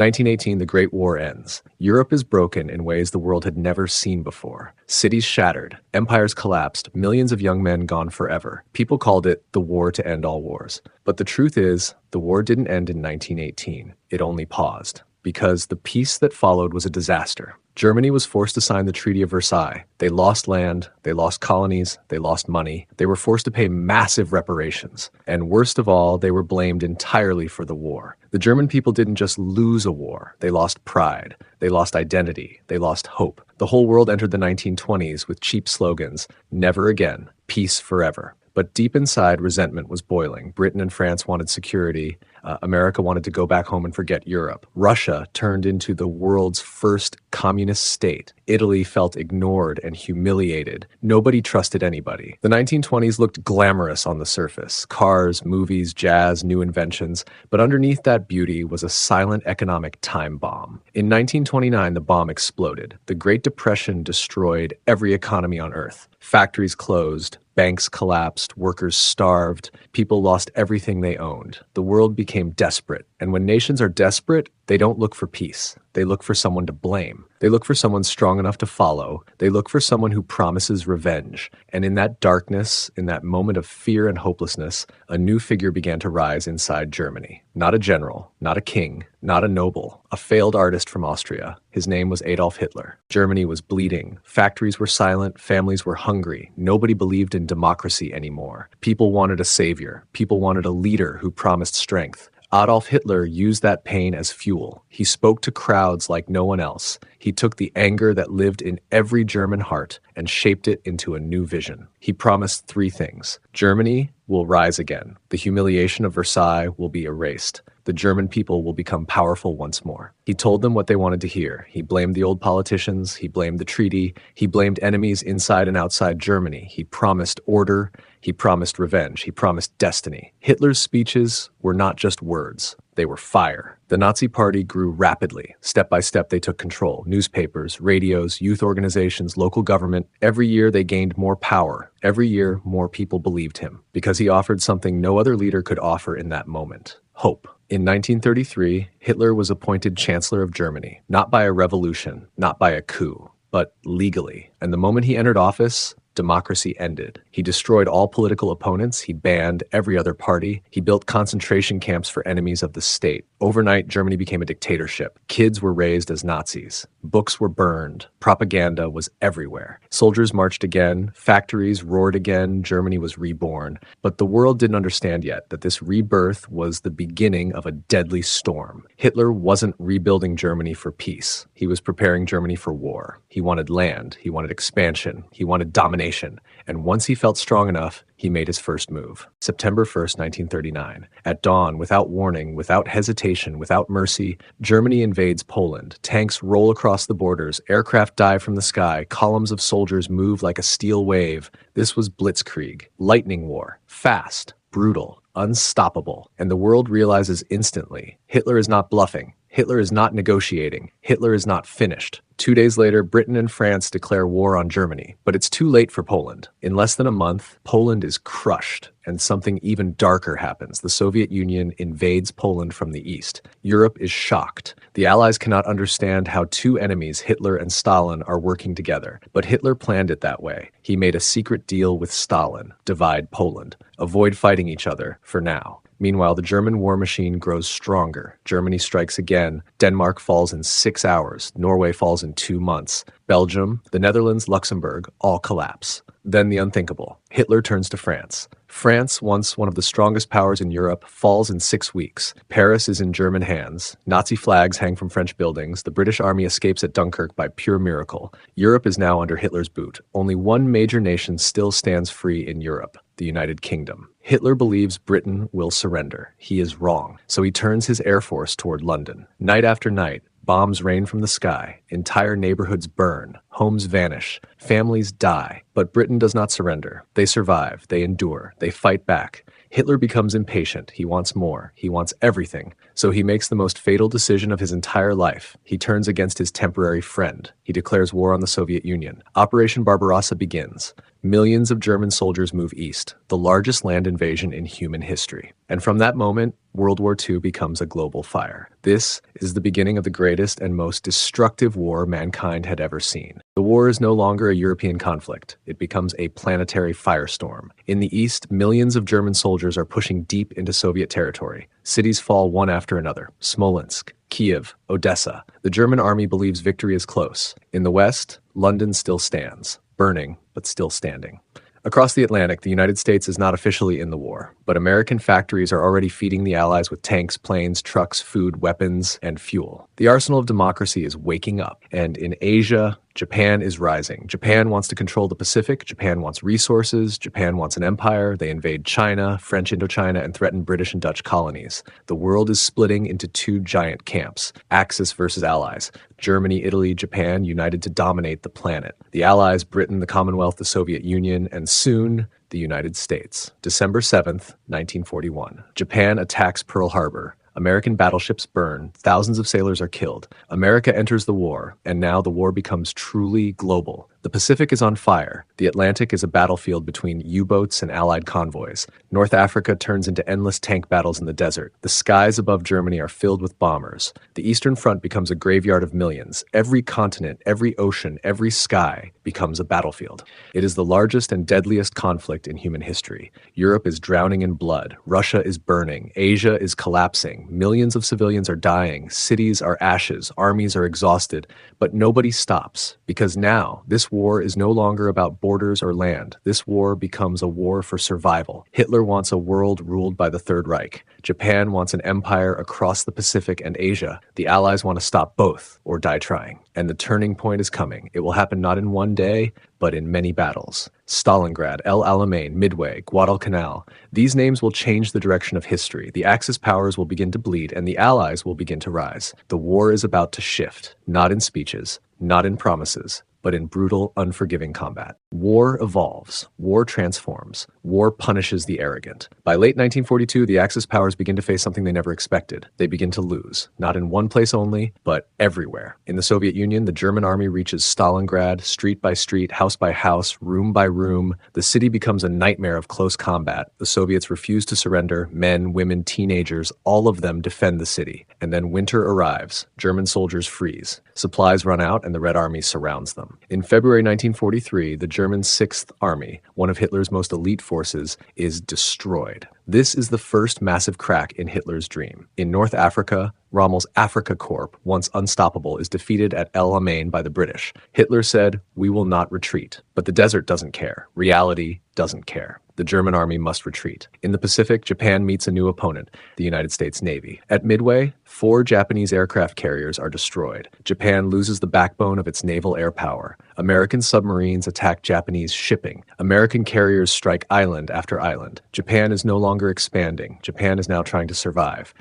1918, the Great War ends. Europe is broken in ways the world had never seen before. Cities shattered, empires collapsed, millions of young men gone forever. People called it the war to end all wars. But the truth is, the war didn't end in 1918. It only paused. Because the peace that followed was a disaster. Germany was forced to sign the Treaty of Versailles. They lost land, they lost colonies, they lost money. They were forced to pay massive reparations. And worst of all, they were blamed entirely for the war. The German people didn't just lose a war. They lost pride. They lost identity. They lost hope. The whole world entered the 1920s with cheap slogans, never again, peace forever. But deep inside, resentment was boiling. Britain and France wanted security. America wanted to go back home and forget Europe. Russia turned into the world's first communist state. Italy felt ignored and humiliated. Nobody trusted anybody. The 1920s looked glamorous on the surface. Cars, movies, jazz, new inventions. But underneath that beauty was a silent economic time bomb. In 1929, the bomb exploded. The Great Depression destroyed every economy on Earth. Factories closed. Banks collapsed, workers starved, people lost everything they owned. The world became desperate, and when nations are desperate, they don't look for peace. They look for someone to blame. They look for someone strong enough to follow. They look for someone who promises revenge. And in that darkness, in that moment of fear and hopelessness, a new figure began to rise inside Germany. Not a general, not a king, not a noble, a failed artist from Austria. His name was Adolf Hitler. Germany was bleeding. Factories were silent. Families were hungry. Nobody believed in democracy anymore. People wanted a savior. People wanted a leader who promised strength. Adolf Hitler used that pain as fuel. He spoke to crowds like no one else. He took the anger that lived in every German heart and shaped it into a new vision. He promised three things. Germany will rise again. The humiliation of Versailles will be erased. The German people will become powerful once more. He told them what they wanted to hear. He blamed the old politicians. He blamed the treaty. He blamed enemies inside and outside Germany. He promised order. He promised revenge. He promised destiny. Hitler's speeches were not just words. They were fire. The Nazi Party grew rapidly. Step by step, they took control. Newspapers, radios, youth organizations, local government. Every year, they gained more power. Every year, more people believed him. Because he offered something no other leader could offer in that moment. Hope. In 1933, Hitler was appointed Chancellor of Germany, not by a revolution, not by a coup, but legally. And the moment he entered office, democracy ended. He destroyed all political opponents. He banned every other party. He built concentration camps for enemies of the state. Overnight, Germany became a dictatorship. Kids were raised as Nazis. Books were burned. Propaganda was everywhere. Soldiers marched again. Factories roared again. Germany was reborn. But the world didn't understand yet that this rebirth was the beginning of a deadly storm. Hitler wasn't rebuilding Germany for peace. He was preparing Germany for war. He wanted land. He wanted expansion. He wanted domination. And once he felt strong enough, he made his first move. September 1st, 1939. At dawn, without warning, without hesitation, without mercy, Germany invades Poland. Tanks roll across the borders. Aircraft dive from the sky. Columns of soldiers move like a steel wave. This was blitzkrieg, lightning war, fast, brutal, unstoppable. And the world realizes instantly, Hitler is not bluffing. Hitler is not negotiating. Hitler is not finished. 2 days later, Britain and France declare war on Germany. But it's too late for Poland. In less than a month, Poland is crushed, and something even darker happens. The Soviet Union invades Poland from the east. Europe is shocked. The Allies cannot understand how two enemies, Hitler and Stalin, are working together. But Hitler planned it that way. He made a secret deal with Stalin. Divide Poland. Avoid fighting each other, for now. Meanwhile, the German war machine grows stronger. Germany strikes again. Denmark falls in 6 hours. Norway falls in 2 months. Belgium, the Netherlands, Luxembourg, all collapse. Then the unthinkable. Hitler turns to France. France, once one of the strongest powers in Europe, falls in 6 weeks. Paris is in German hands. Nazi flags hang from French buildings. The British army escapes at Dunkirk by pure miracle. Europe is now under Hitler's boot. Only one major nation still stands free in Europe: the United Kingdom. Hitler believes Britain will surrender. He is wrong. So he turns his air force toward London. Night after night, bombs rain from the sky. Entire neighborhoods burn. Homes vanish. Families die. But Britain does not surrender. They survive. They endure. They fight back. Hitler becomes impatient. He wants more. He wants everything. So he makes the most fatal decision of his entire life. He turns against his temporary friend. He declares war on the Soviet Union. Operation Barbarossa begins. millions of German soldiers move east, the largest land invasion in human history. And from that moment, World War II becomes a global fire. This is the beginning of the greatest and most destructive war mankind had ever seen. The war is no longer a European conflict. It becomes a planetary firestorm. In the east, millions of German soldiers are pushing deep into Soviet territory. Cities fall one after another. Smolensk, Kiev, Odessa. The German army believes victory is close. In the west, London still stands, burning, but still standing. Across the Atlantic, the United States is not officially in the war, but American factories are already feeding the Allies with tanks, planes, trucks, food, weapons, and fuel. The arsenal of democracy is waking up, and in Asia, Japan is rising. Japan wants to control the Pacific. Japan wants resources. Japan wants an empire. They invade China, French Indochina, and threaten British and Dutch colonies. The world is splitting into two giant camps, Axis versus Allies. Germany, Italy, Japan united to dominate the planet. The Allies, Britain, the Commonwealth, the Soviet Union, and soon, the United States. December 7th, 1941. Japan attacks Pearl Harbor. American battleships burn, thousands of sailors are killed. America enters the war, and now the war becomes truly global. The Pacific is on fire. The Atlantic is a battlefield between U-boats and Allied convoys. North Africa turns into endless tank battles in the desert. The skies above Germany are filled with bombers. The Eastern Front becomes a graveyard of millions. Every continent, every ocean, every sky becomes a battlefield. It is the largest and deadliest conflict in human history. Europe is drowning in blood. Russia is burning. Asia is collapsing. Millions of civilians are dying. Cities are ashes. Armies are exhausted. But nobody stops, because now this war is no longer about borders or land. This war becomes a war for survival. Hitler wants a world ruled by the Third Reich. Japan wants an empire across the Pacific and Asia. The Allies want to stop both, or die trying. And the turning point is coming. It will happen not in one day, but in many battles. Stalingrad, El Alamein, Midway, Guadalcanal. These names will change the direction of history. The Axis powers will begin to bleed, and the Allies will begin to rise. The war is about to shift, not in speeches, not in promises, but in brutal, unforgiving combat. War evolves. War transforms. War punishes the arrogant. By late 1942, the Axis powers begin to face something they never expected. They begin to lose, not in one place only, but everywhere. In the Soviet Union, the German army reaches Stalingrad, street by street, house by house, room by room. The city becomes a nightmare of close combat. The Soviets refuse to surrender. Men, women, teenagers, all of them defend the city. And then winter arrives. German soldiers freeze. Supplies run out, and the Red Army surrounds them. In February 1943, the German 6th Army, one of Hitler's most elite forces, is destroyed. This is the first massive crack in Hitler's dream. In North Africa, Rommel's Afrika Korps, once unstoppable, is defeated at El Alamein by the British. Hitler said, "We will not retreat." But the desert doesn't care. Reality doesn't care. The German army must retreat. In the Pacific, Japan meets a new opponent, the United States Navy. At Midway, 4 Japanese aircraft carriers are destroyed. Japan loses the backbone of its naval air power. American submarines attack Japanese shipping. American carriers strike island after island. Japan is no longer expanding. Japan is now trying to survive.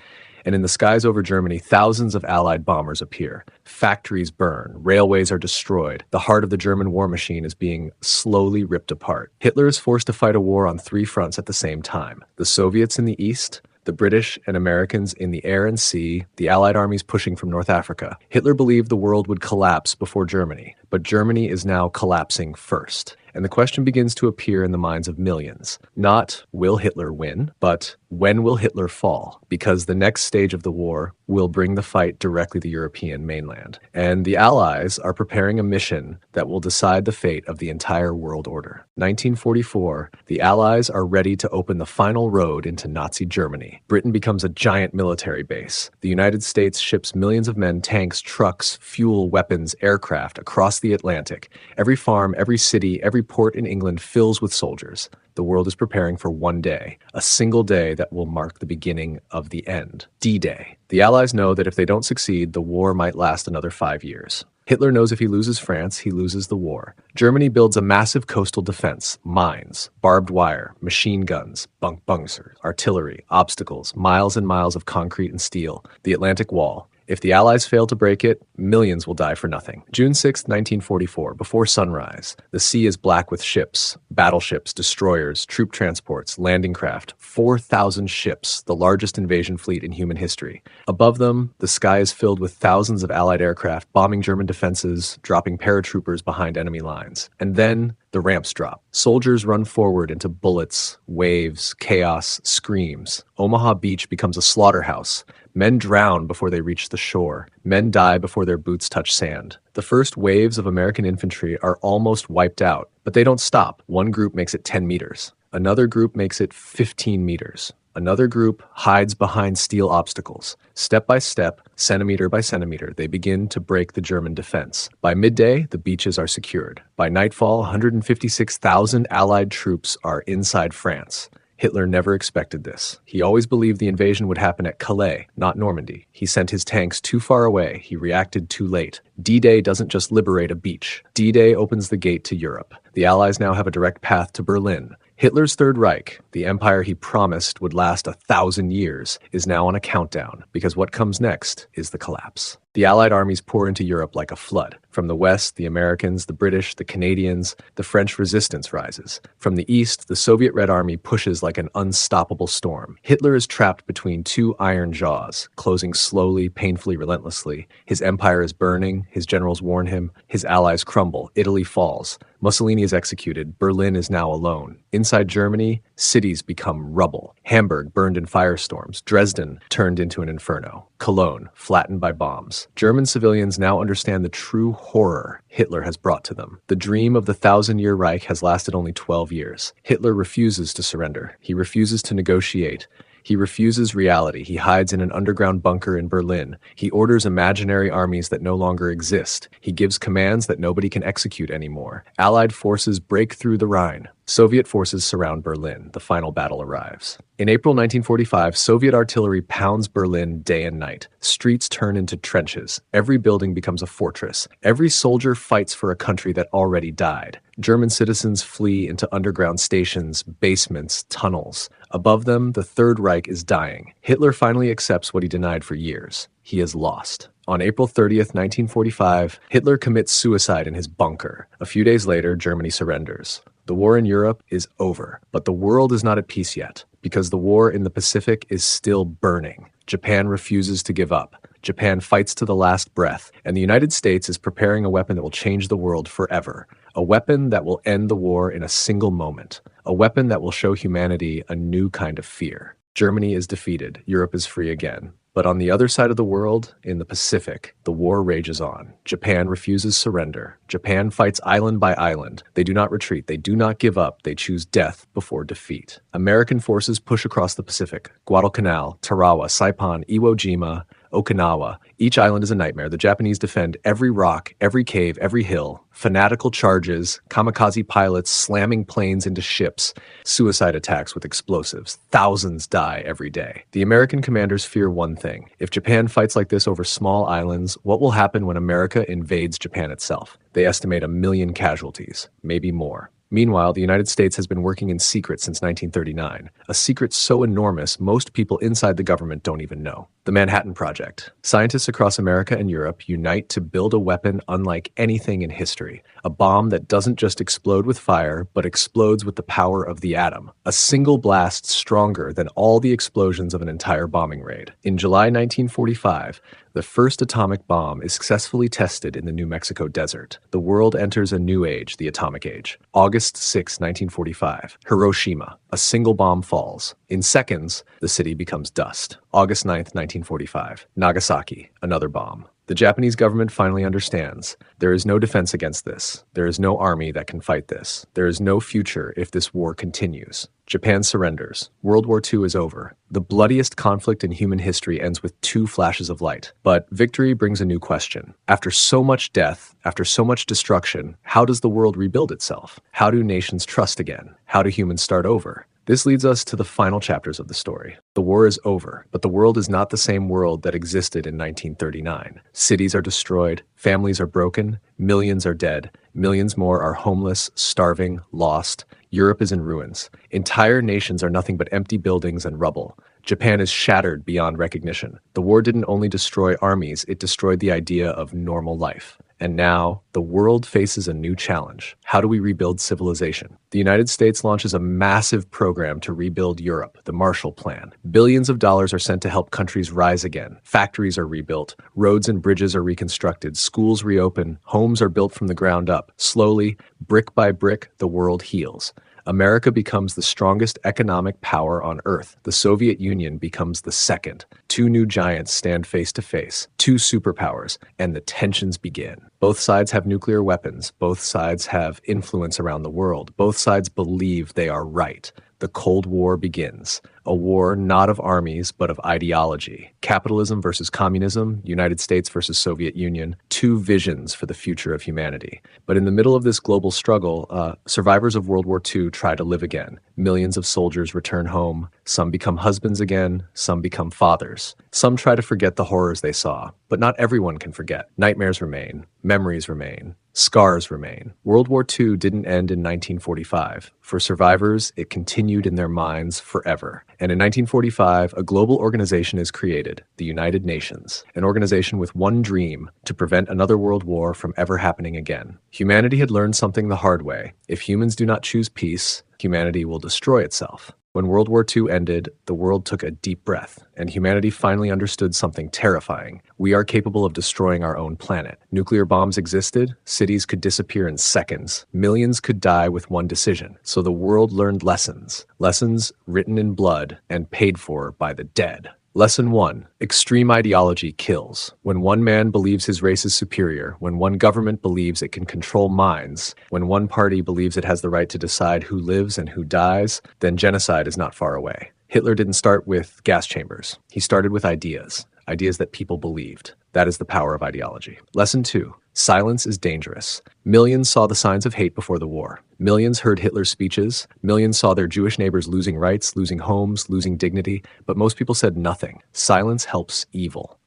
And in the skies over Germany, thousands of Allied bombers appear. Factories burn. Railways are destroyed. The heart of the German war machine is being slowly ripped apart. Hitler is forced to fight a war on 3 fronts at the same time. The Soviets in the east, the British and Americans in the air and sea, the Allied armies pushing from North Africa. Hitler believed the world would collapse before Germany, but Germany is now collapsing first. And the question begins to appear in the minds of millions. Not, will Hitler win, but when will Hitler fall? Because the next stage of the war will bring the fight directly to the European mainland. And the Allies are preparing a mission that will decide the fate of the entire world order. 1944, the Allies are ready to open the final road into Nazi Germany. Britain becomes a giant military base. The United States ships millions of men, tanks, trucks, fuel, weapons, aircraft across the Atlantic. Every farm, every city, every port in England fills with soldiers. The world is preparing for one day, a single day that will mark the beginning of the end. D-Day. The Allies know that if they don't succeed, the war might last another 5 years. Hitler knows if he loses France, he loses the war. Germany builds a massive coastal defense, mines, barbed wire, machine guns, bunkers, artillery, obstacles, miles and miles of concrete and steel, the Atlantic Wall. If the Allies fail to break it, millions will die for nothing. June 6, 1944, before sunrise, the sea is black with ships, battleships, destroyers, troop transports, landing craft, 4,000 ships, the largest invasion fleet in human history. Above them, the sky is filled with thousands of Allied aircraft bombing German defenses, dropping paratroopers behind enemy lines. And then, The ramps drop. Soldiers run forward into bullets, waves, chaos, screams. Omaha Beach becomes a slaughterhouse. Men drown before they reach the shore. Men die before their boots touch sand. The first waves of American infantry are almost wiped out, but they don't stop. One group makes it 10 meters. Another group makes it 15 meters. Another group hides behind steel obstacles. Step by step, centimeter by centimeter, they begin to break the German defense. By midday, the beaches are secured. By nightfall, 156,000 Allied troops are inside France. Hitler never expected this. He always believed the invasion would happen at Calais, not Normandy. He sent his tanks too far away. He reacted too late. D-Day doesn't just liberate a beach. D-Day opens the gate to Europe. The Allies now have a direct path to Berlin. Hitler's Third Reich, the empire he promised would last 1,000 years, is now on a countdown, because what comes next is the collapse. The Allied armies pour into Europe like a flood. From the west, the Americans, the British, the Canadians, the French resistance rises. From the east, the Soviet Red Army pushes like an unstoppable storm. Hitler is trapped between two iron jaws, closing slowly, painfully, relentlessly. His empire is burning, his generals warn him, his allies crumble, Italy falls. Mussolini is executed, Berlin is now alone. Inside Germany, cities become rubble. Hamburg burned in firestorms, Dresden turned into an inferno, Cologne flattened by bombs. German civilians now understand the true horror Hitler has brought to them. The dream of the 1,000-year Reich has lasted only 12 years. Hitler refuses to surrender. He refuses to negotiate. He refuses reality. He hides in an underground bunker in Berlin. He orders imaginary armies that no longer exist. He gives commands that nobody can execute anymore. Allied forces break through the Rhine. Soviet forces surround Berlin. The final battle arrives. In April 1945, Soviet artillery pounds Berlin day and night. Streets turn into trenches. Every building becomes a fortress. Every soldier fights for a country that already died. German citizens flee into underground stations, basements, tunnels. Above them, the Third Reich is dying. Hitler finally accepts what he denied for years. He is lost. On April 30th, 1945, Hitler commits suicide in his bunker. A few days later, Germany surrenders. The war in Europe is over, but the world is not at peace yet, because the war in the Pacific is still burning. Japan refuses to give up. Japan fights to the last breath, and the United States is preparing a weapon that will change the world forever. A weapon that will end the war in a single moment. A weapon that will show humanity a new kind of fear. Germany is defeated. Europe is free again. But on the other side of the world, in the Pacific, the war rages on. Japan refuses surrender. Japan fights island by island. They do not retreat. They do not give up. They choose death before defeat. American forces push across the Pacific. Guadalcanal, Tarawa, Saipan, Iwo Jima, Okinawa. Each island is a nightmare. The Japanese defend every rock, every cave, every hill. Fanatical charges, kamikaze pilots slamming planes into ships, suicide attacks with explosives. Thousands die every day. The American commanders fear one thing. If Japan fights like this over small islands, what will happen when America invades Japan itself? They estimate 1 million casualties, maybe more. Meanwhile, the United States has been working in secret since 1939, a secret so enormous most people inside the government don't even know. The Manhattan Project. Scientists across America and Europe unite to build a weapon unlike anything in history, a bomb that doesn't just explode with fire, but explodes with the power of the atom, a single blast stronger than all the explosions of an entire bombing raid. In July 1945, the first atomic bomb is successfully tested in the New Mexico desert. The world enters a new age, the atomic age. August 6, 1945. Hiroshima. A single bomb falls. In seconds, the city becomes dust. August 9, 1945. Nagasaki. Another bomb. The Japanese government finally understands. There is no defense against this. There is no army that can fight this. There is no future if this war continues. Japan surrenders. World War II is over. The bloodiest conflict in human history ends with 2 flashes of light. But victory brings a new question. After so much death, after so much destruction, how does the world rebuild itself? How do nations trust again? How do humans start over? This leads us to the final chapters of the story. The war is over, but the world is not the same world that existed in 1939. Cities are destroyed, families are broken, millions are dead, millions more are homeless, starving, lost. Europe is in ruins. Entire nations are nothing but empty buildings and rubble. Japan is shattered beyond recognition. The war didn't only destroy armies, it destroyed the idea of normal life. And now, the world faces a new challenge. How do we rebuild civilization? The United States launches a massive program to rebuild Europe, the Marshall Plan. Billions of dollars are sent to help countries rise again. Factories are rebuilt, roads and bridges are reconstructed, schools reopen, homes are built from the ground up. Slowly, brick by brick, the world heals. America becomes the strongest economic power on Earth. The Soviet Union becomes the second. Two new giants stand face to face, two superpowers, and the tensions begin. Both sides have nuclear weapons. Both sides have influence around the world. Both sides believe they are right. The Cold War begins. A war not of armies, but of ideology. Capitalism versus communism, United States versus Soviet Union, two visions for the future of humanity. But in the middle of this global struggle, survivors of World War II try to live again. Millions of soldiers return home. Some become husbands again. Some become fathers. Some try to forget the horrors they saw. But not everyone can forget. Nightmares remain. Memories remain. Scars remain. World War II didn't end in 1945. For survivors, it continued in their minds forever. And in 1945, a global organization is created, the United Nations, an organization with one dream: to prevent another world war from ever happening again. Humanity had learned something the hard way. If humans do not choose peace, humanity will destroy itself. When World War II ended, the world took a deep breath, and humanity finally understood something terrifying. We are capable of destroying our own planet. Nuclear bombs existed, cities could disappear in seconds, millions could die with one decision. So the world learned lessons, lessons written in blood and paid for by the dead. Lesson 1. Extreme ideology kills. When one man believes his race is superior, when one government believes it can control minds, when one party believes it has the right to decide who lives and who dies, then genocide is not far away. Hitler didn't start with gas chambers. He started with ideas that people believed. That is the power of ideology. Lesson 2. Silence is dangerous. Millions saw the signs of hate before the war. Millions heard Hitler's speeches. Millions saw their Jewish neighbors losing rights, losing homes, losing dignity. But most people said nothing. Silence helps evil.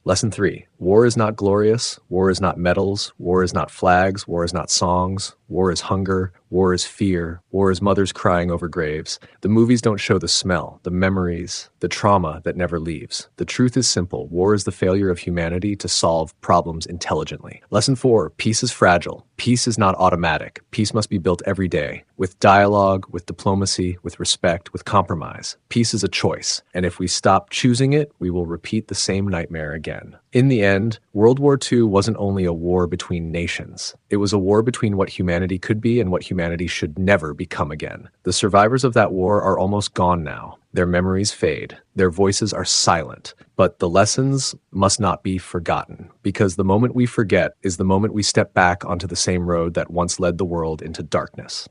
Lesson 3. War is not glorious. War is not medals. War is not flags. War is not songs. War is hunger. War is fear. War is mothers crying over graves. The movies don't show the smell, the memories, the trauma that never leaves. The truth is simple. War is the failure of humanity to solve problems intelligently. Lesson 4. Peace is fragile. Peace is not automatic. Peace must be built every day, with dialogue, with diplomacy, with respect, with compromise. Peace is a choice, and if we stop choosing it, we will repeat the same nightmare again. In the end, World War II wasn't only a war between nations. It was a war between what humanity could be and what humanity should never become again. The survivors of that war are almost gone now. Their memories fade. Their voices are silent. But the lessons must not be forgotten, because the moment we forget is the moment we step back onto the same road that once led the world into darkness.